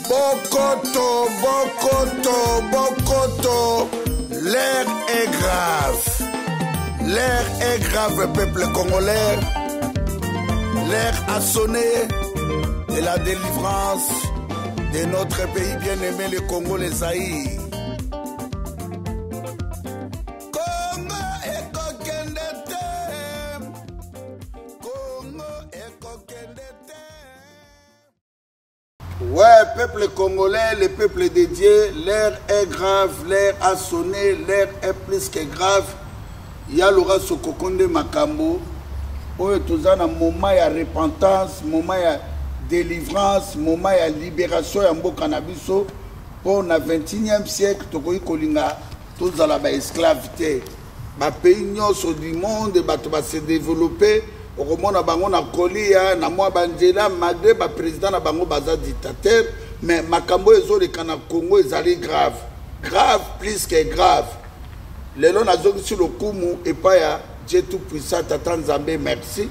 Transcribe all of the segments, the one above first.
Bokoto, Bokoto, Bokoto. L'air est grave. L'air est grave, peuple congolais. L'air a sonné de la délivrance de notre pays bien-aimé, le Congo, les Zaïre. Ouais, peuple congolais, le peuple dédié, l'air est grave, l'air a sonné, l'air est plus que grave. Il y a l'aura Sokokonde Makambo. Où est tout un moment de repentance, moment de délivrance, moment de libération de Mboka-Nabiso. Pour le 21e siècle, Tokoyi Kolinga, tous à la esclavité. Les pays du monde va se développer. Au moment où on a Kolia, na moi Banjela, malgré le président na bango baza dictateur, mais Makambo ezo le Congo est grave. Grave plus que grave. Les gens qui sur le Kumu et pas ya Dieu tout puissant Tata Nzambe merci.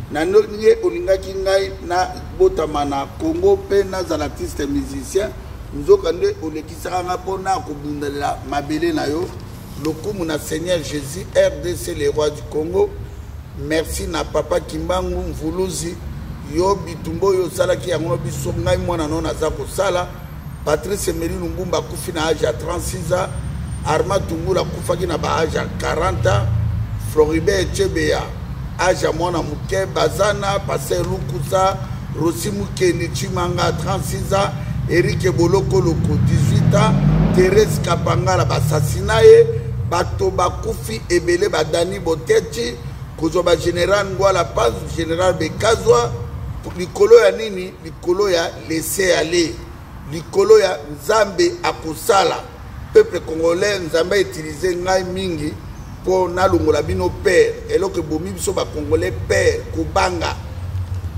Na nonye olingaki ngai na botamana Congo pe na zalatiste musicien. Nzokande olekisaka nga pona kobundela mabele na yo. Le Kumu na Seigneur Jésus RDC le roi du Congo. Merci na papa Kimbangu Mvuluzi yo bitumbo yo sala ki yango biso ngai mwana nona za ko sala Patrice Emery Lumbumba kufi na âge à 36 ans Arma Tungula kufaki na ba âge à 40 ans Floribert Chebeya âge à mwana muke Bazana Passer Lukusa Rosimu Keni Chimanga 36 ans Eric Boloko Loko 18 ans Thérèse Kapanga la basasinaye bato bakufi ebele badani botechi Kozoba général Ngwala Paz, général Bekazwa, likolo ya nini, likolo ya laisser aller, likolo ya Nzambe akosala. Peuple congolais, Nzambe utilisé ngai mingi pour nalongola bino père. Et là que bomi biso ba congolais père, kobanga.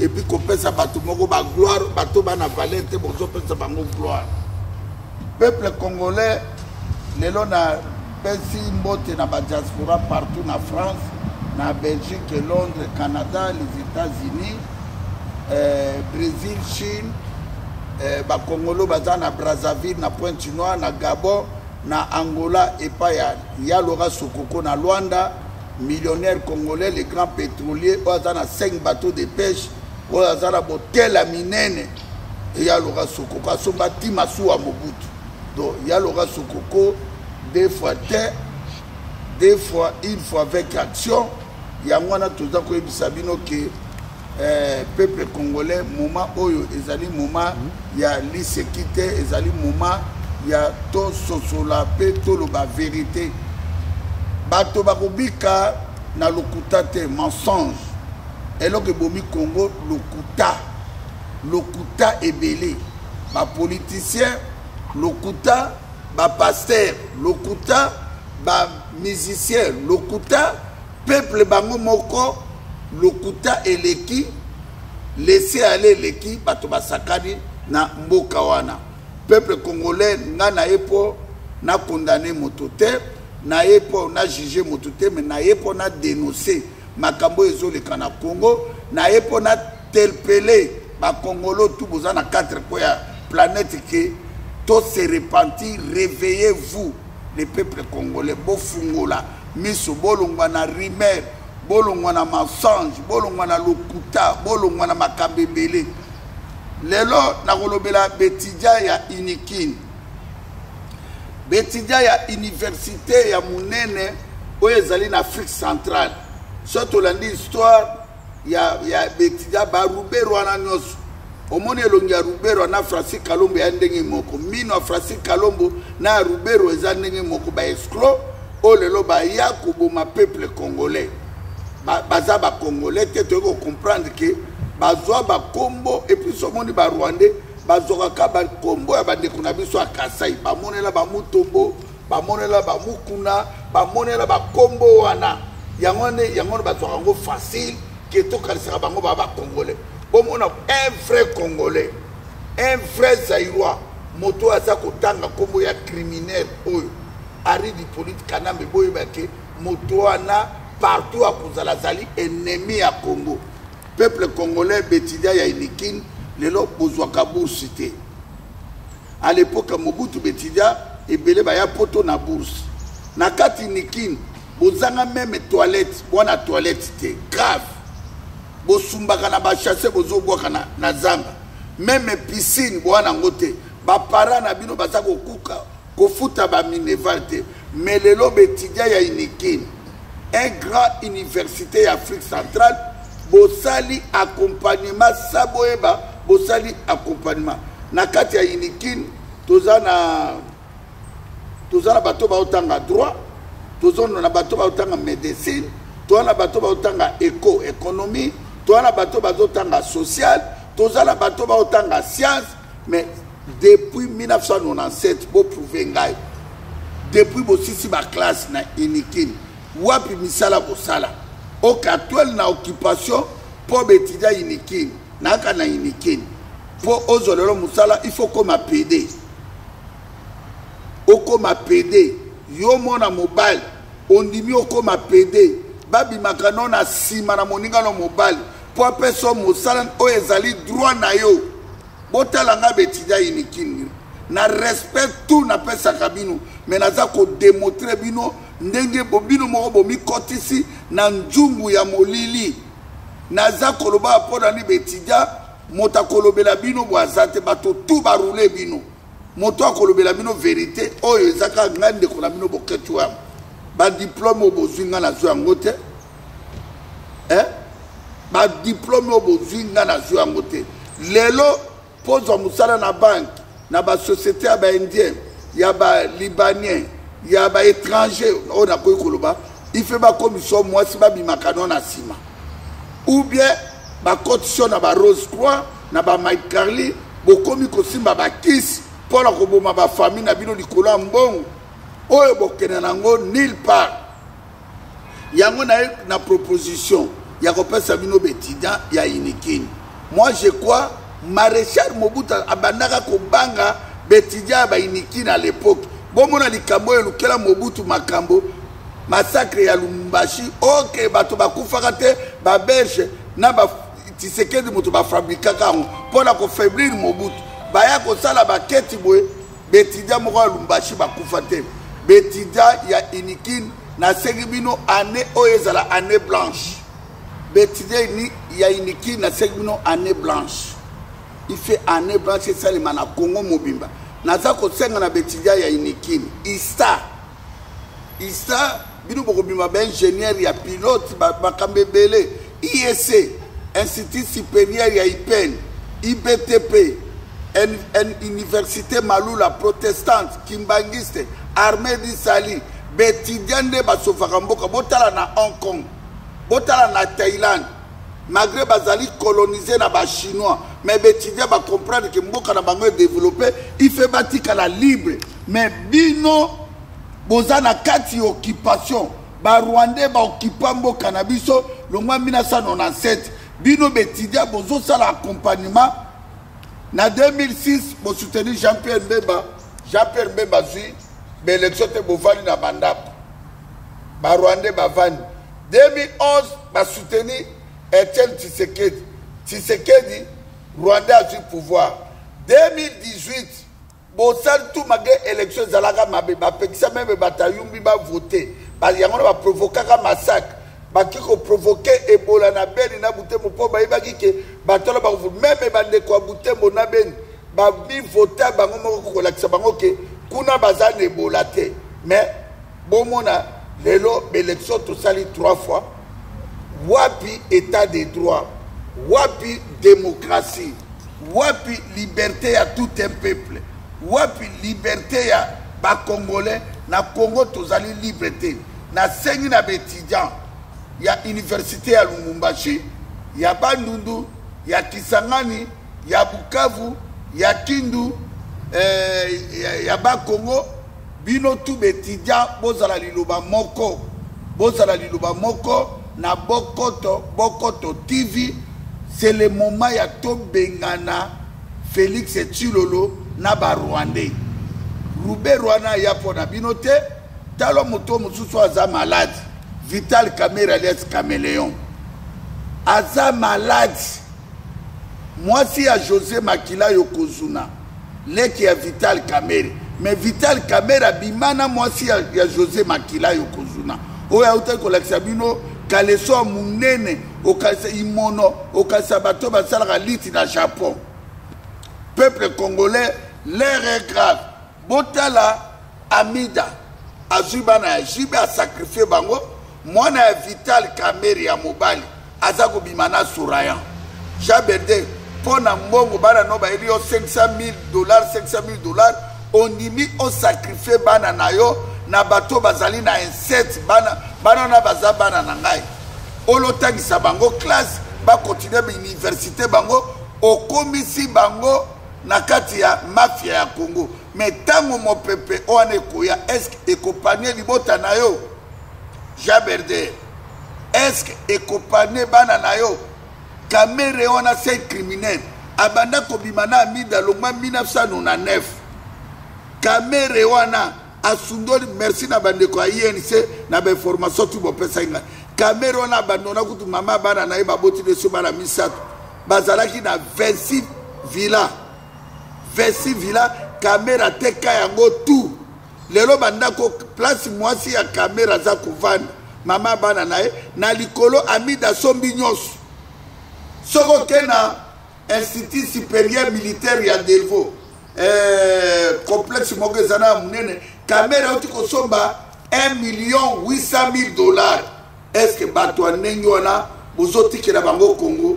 Et puis ko pesa bato moko ba gloire, bato ba na valente bozo pesa bango gloire. Peuple congolais, lelo na pesi mbote na ba diaspora partout na France. Na Belgique, Londres, Canada, les États-Unis, Brésil, Chine, Congolo, na Brazzaville, na Pointe-Noire, na Gabon, na Angola et pas ya Laura Sokoko na Luanda, millionnaire congolais, les grands pétroliers, na 5 bateaux de pêche, na botel à Minene, et ya Laura Sokoko, à son bâtiment à Mobutu. Donc ya Laura Sokoko, des fois terre, des fois une fois avec action. Il y a un tout ça que Sabino que peuple congolais moment oyo ezali moment il y a l'insécurité ezali moment il y a to sosola pe to lo ba vérité bato bakobika na lokuta te mensonge eloko bomi Congo lokuta ebele ba politicien lokuta ba pasteur lokuta ba musicien lokuta peuple bango moko lokuta eleki laisser aller eleki bato basakani na mboka wana peuple congolais nga na yepo na condamner motote na yepo na juger motote mais na yepo na dénoncer makambo ezoleka na Congo na yepo na interpeller ba congolo tout boza na 4 points ya planète que tout se repentir réveillez-vous les peuples congolais bofungola miso bolongwa na rimer bolongwa na mensonge bolongwa na lokuta bolongwa na makambebele lelo na kolobela betidia ya inikini betidia ya université ya munene oyo ezali na Afrique centrale surtout landi histoire ya betidia ba Rubero wana nyoso omoni elongi ya Rubero na Francis Kalombo ya ndenge moko mino Francis Kalombo na Rubero eza ndenge moko ba escroc o lelo ba ya koboma peuple congolais baza ba congolais te to comprendre que bazwa ba kombo et puis somoni ba rwandais bazoka ka ba kombo ya bande kuna biso akasai ba monela ba mutombo ba monela ba mukuna ba monela ba kombo wana yango bazoka ngo facile que to kalisa bango ba congolais bon on a un vrai congolais un vrai zaïrois moto aza kotanga kombo ya criminel oyo ari di politique kanambe boyo bake moto ana partout à kozala zali ennemi à Congo peuple congolais betidia ya inikin lelo bozwaka bourse te à l'époque Mobutu Betidia et belé baya poto na bourse na kati nikin bozanga même toilette bona toilette te grave bosumbaka na ba chasser bozo boka na zamba même piscine bona ngote ba para na bino baza kokuka kofuta ba mineval te mais lelo Betidia ya nikin un grand université Afrique centrale bosali accompagnement saboeba bosali accompagnement na kati ya inikin tozana bato ba otanga droit tozana bato ba otanga médecine tozana bato ba otanga économie tozana bato ba otanga social tozana bato ba otanga science mais depuis 1997 bo prouver ngai depuis bosisi ba classe na inikin wapi misala bosala au katwel na occupation pour Betidia inikin na kana inikin pour ozolero musala il faut comme PD o comme PD yo mona mobile ondimi o comme PD babi makano na sima na moninga no mobile pour personne musala o ezali droit na yo botala nga Betidia inikin na respect tout na pesa kabino mais naza ko démontrer bino ndenge bobino moko bomi kotisi na njungu ya molili naza koloba pona ni Betidia mota kolobela bino boazate bato tout barule bino moto akolobela bino vérité oyo ezaka ngande kola bino boketwa ba diplôme obozwinga na zo yango te ba diplôme obozwinga na zo yango te lelo pozo musala na banque na ba société ya ba indien ya ba libanien ya ba étranger on a koy koloba il fait ba commission moi si ba bimakano na sima ou bien ba cotisation na ba Rose Croix na ba Mike Carly bokomi kosimba ba kiss pour la koboma ba famille na bino likolo mbongo oyo bokena nango nulle part yango na proposition ya kopesa bino Betidia ya inikin moi je crois maréchal Mobutu abandaka kobanga Betidia ba inikin à l'époque bomona likambo elukela Mobutu makambo massacre ya Lumumbashi ok bato bakufaka te ba belge na ba Tshisekedi moto ba fabrika kango pona ko faiblir Mobutu baya ko sala ba keti boye Betidia moko ya Lumumbashi bakufa te Betidia ya inikin na segibino année oyezala année blanche Betidia ni ya inikin na segibino année blanche il fait année blanche ça le mana Congo mobimba naza ko senga na Betidia ya inikin isa bino boko bima ba ingénieur ya pilote ba kambebele IEC Institut supérieur ya IPN IBTP Université Malula protestante kimbangiste armée du Sali Betidia nde basofaka mboka botala na Hong Kong botala na Thaïlande malgré bazali colonisé na ba chinois mais Betidia ba comprendre que mboka na bango développé il fait batika la libre mais bino bozana kati occupation ba Rwandais ba occupa mboka na biso longwa 1997 bino Betidia bozo sala accompagnement na 2006 bo soutenir Jean-Pierre Mbemba zui be élection te bovani na bandap ba Rwandais ba vani 2011 ba soutenir Etienne Tshisekedi Rwandais a eu pouvoir 2018 bosal tout malgré élection zalaka mabe ba pekisa même batayumbi ba voter ba yango ba provoquer ka massacre ba kiko provoquer Ebola na Beni na Butembo po ba ibaki ke batolo ba même ba ndeko Butembo na Beni ba bi voter bango moko ko lakisa bango ke kuna bazana Ebola te mais bomona lelo élection to sali 3 fois wapi état de droit wapi démocratie wapi liberté à tout un peuple wapi liberté ya ba congolais na Congo tozali liberté na sengi na Betidia ya université ya Lumumbashi ya Bandundu ya Kisangani ya Bukavu ya Kindu ya ba Congo bino tu Betidia bozala liloba moko na Bokoto TV c'est le moment ya to bengana Félix Tshilolo na ba Rwandais Rube Rwanda ya pona binote talo moto mususu aza malade Vital Kamerhe alias Caméléon aza malade moi si à José Makila Yokozuna leki ya Vital Kamerhe. Mais Vital Kamerhe abimana mwasi ya José Makila yokozuna. Oya uta kolakisa bino kaleso munene okasa imono okasa bato basalaka liti na Japon. Peuple congolais, l'air est grave. Botala Amida azubana ya jibe a sacrifié bango. Mwana ya Vital Kamerhe ya mobali azako bimana Sourayan. Jaberde pona mbongo bana no ba elio $500,000 $500,000 ondimi o sacrifié bana na yo na bato bazali na inceste bana na baza bana na ngai olotangisa bango classe ba continuer ba université bango okomisi bango na kati ya mafia ya Congo. Mais tango mo pepe one koya est-ce ekopanie libota na yo Jaberde est-ce ekopanie bana na yo Kamerhe wana c'est criminel abanda kobimana Amida longwa 1999 Kamerhe wana asundoli merci na bandeko ya INC na ba information tu bopesa inga Kamerhe wana abandona kutu mama bana na ye baboti leso bana misato bazalaki na 26 villas Kamerhe ateka yango tout lelo bandako place mwasi ya Kamerhe aza kovanda mama bana na ye na likolo Amida sombi nyonso soko kena Institut supérieur militaire ya Delvaux complexe moko ezana munene Kamerhe oti kosomba $1,800,000. Est-ce que bato ndenge wana bozotikela bango Congo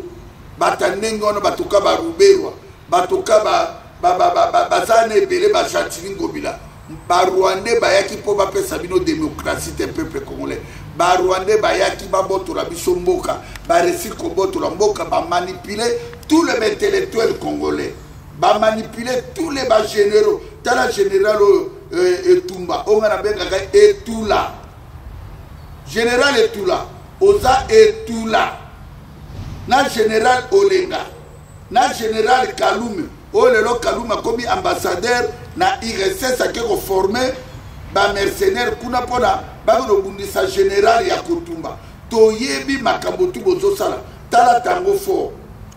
bato ndenge wana batoka baruberwa batoka bazana ebele bachatili ngobila barwandais bayaki mpo bapesa bino démocratie te peuple congolais barwandais bayaki babotola biso mboka baresi kobotola mboka bamanipule tous les intellectuels congolais bamanipule tous les bagénéraux tala général Etumba onga na bengaka Etula général Etula oza Etula na général Olenga na général Kalume olelo Kalume komi ambassadeur na IRSS akeko former ba mercenaire kuna pona bago bundisa général ya Kotumba toyebi makambo tu bozosala tala tango fort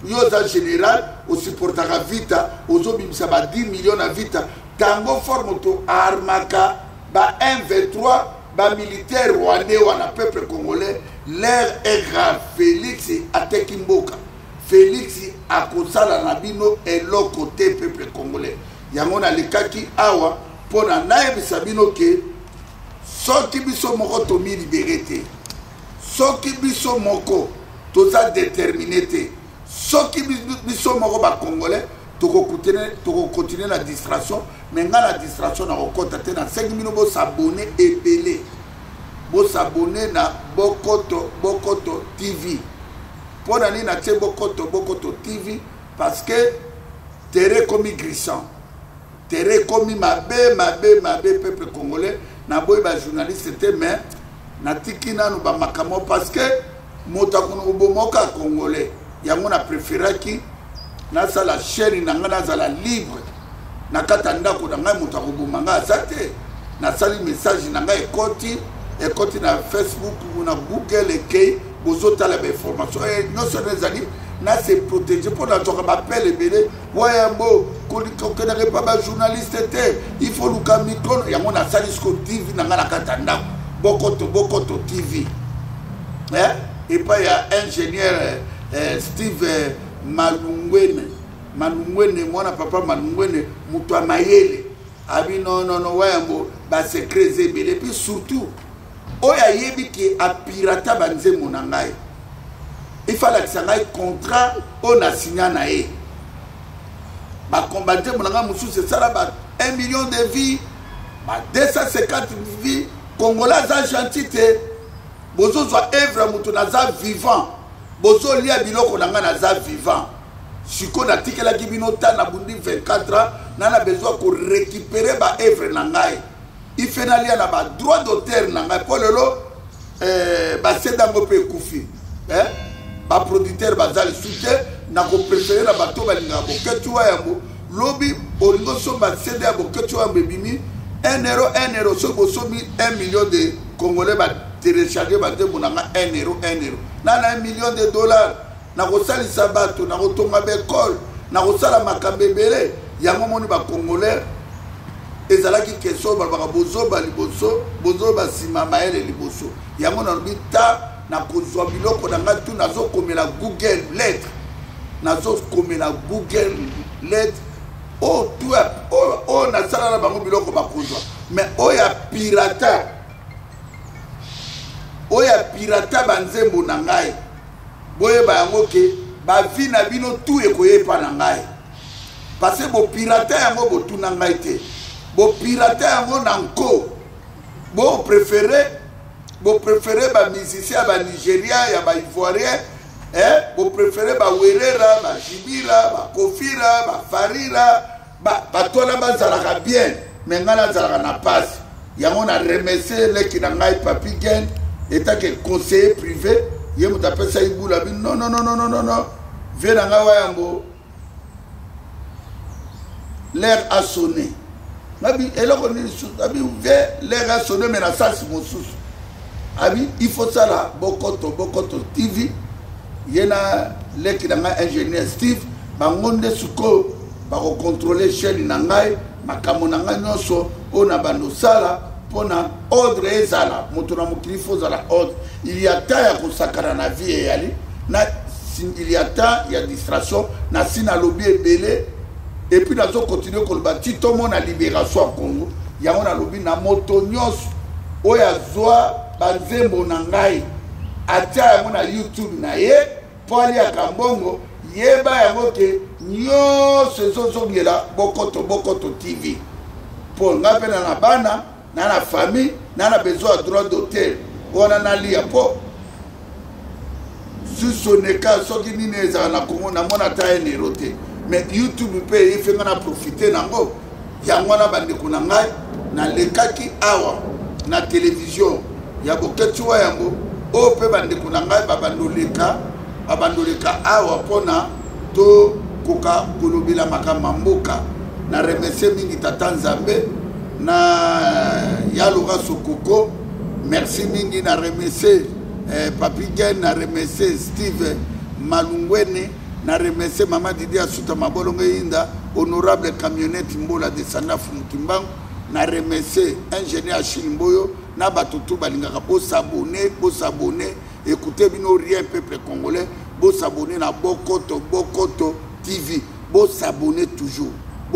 yoza général osupportaka vita ozobimisa ba 10 millions na vita tango formoto armaka ba 1-23 ba militaire rwandais wana peuple congolais l'air est grave. Félix ateki mboka Félix akosala na bino eloko te peuple congolais yango na lekaki awa pona nayebisa bino ke soki biso moko tomi libéré te soki biso moko toza déterminé te soki biso moko ba congolais toko continuer la distraction mais nga la distraction na okota te na 5 minutes bo s'abonner ebele bo s'abonner na Bokoto TV pona ni na te Bokoto TV parce que terre comme glissant terre comme mabe peuple congolais na boy ba journaliste te mais na tikina no ba makamo parce que motakuno bomoka congolais yango na préféraki na sala chaîne na ngana sala libre na kata ndako na ngai motakubuma nga azate na sali message na ngai ekoti na Facebook na Google ekei bozotala ba information non seulement ezali na se protéger pour na toka ba pele ebele wayambo kolikokena pas ba journaliste te il faut luka micro yango na sali sko TV na ngana kata ndako Bokoto TV et pas il y a ingénieur Steve Malungwene mwana papa Malungwene mutu amayele abi non wayambo ba secret zebele puis surtout oya yebi ki apirata banze monangai il fallait que ça ait contrat on a signé na e ba combattre monanga musu c'est ça là 1 million de vies ba 250 vies congolais za gentité bozo zwa œuvre mutu na za vivant bozo lia biloko nanga na za vivant siko na tikela ki bino ta na bundi 24 ans na besoin ko récupérer ba œuvre na ngai il fait na lia na ba droit d'auteur na ngai po lelo ba sedango pe kufi ba producteur ba za soutien na ko préférer na bato ba linga bo ketuwa yambo lobi olingo so ba CD ya bo ketuwa mbebimi 1 euro so bo so 1 million de congolais ba télécharger ba de monanga 1 euro na $1 million na ko salisa bato na ko tonga be école na kosala makambo ebele yango moni ba congolais ezalaki question balobaka bozoba liboso bozoba nsima mayele liboso yango nalobi ta na kozwa biloko na ngai tu nazokomela google lettre nazokomela google lettre oyo nasala na bango biloko bakozwa mais oyo ya pirata banzembo na ngai boyeba yango ke bavi na bino tu ekoyepa na ngai parce bopirata yango botuna ngai te bopirata yango na nko bopréféré bamusicien ya banigeria ya baivoirien bopréféré bawerera bajibira bakofira bafarira batwana bazalaka bien me ngai nazalaka na pasi yango na remercie leki na ngai papi gen etake conseiller privé ye moto apesa ibula bi non vie na ngai wayambo l'air a sonné nabi eloko nini susu abi vie l'air a sonné mais na sasi mosusu abi il faut ça là bokoto TV yena leki na ngai ingénieur Steve bango nde suko bako contrôler chaîne na ngai makambo na ngai nyonso oyo na bandosala mpona ordre ezala moto na mokili fo ozala ordre il y a temps ya kosakana na vie eyali il y a temps ya distraction na sina lobi ebele et puis nazo continuer koloba ti tomona libération ya Congo yango nalobi na moto nyonso oyo azwa banzembo na ngai atia yango na YouTube na ye mpo aliaka mbongo yeba yango ke nyonso ezozongela bokoto TV mpo ngai mpe na bana na famille na besoin ya droit d'auteur wana nalia mpo susoneka soki nini ezala na Congo namona ata enero te mais YouTube mpe efenga na profite nango yango wana bandeko na ngai nalekaki awa na télévision ya boketi wa yango oyo mpe bandeko na ngai babandoleka awa mpona tokoka kolobela makambo mboka na remercie mingi tata nzambe na yaloka sokoko merci mingi na remercie papi gen na remercie Steve Malungwene na remercie mama Didi Asuta Mabolongo Inda honorable camionnette Mbola de Sandafu Mukimbangu na remercie ingénieur Achille Mboyo na batutu balingaka s'abonner écoutez bino rien peuple congolais s'abonner na Bokoto TV s'abonner toujours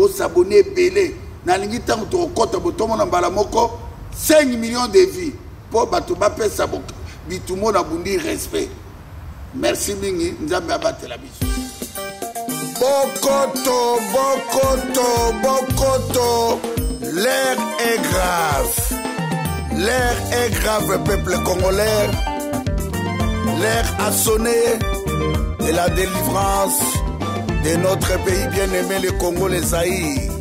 s'abonner belé na lingi tango to kota botomo na mbala moko 5 millions de vies po bato bapesa bitumo na bundi respect merci mingi nzambe abatela biso Bokoto l'air est grave peuple congolais l'air a sonné de la délivrance de notre pays bien-aimé le Congo, les Zaïre.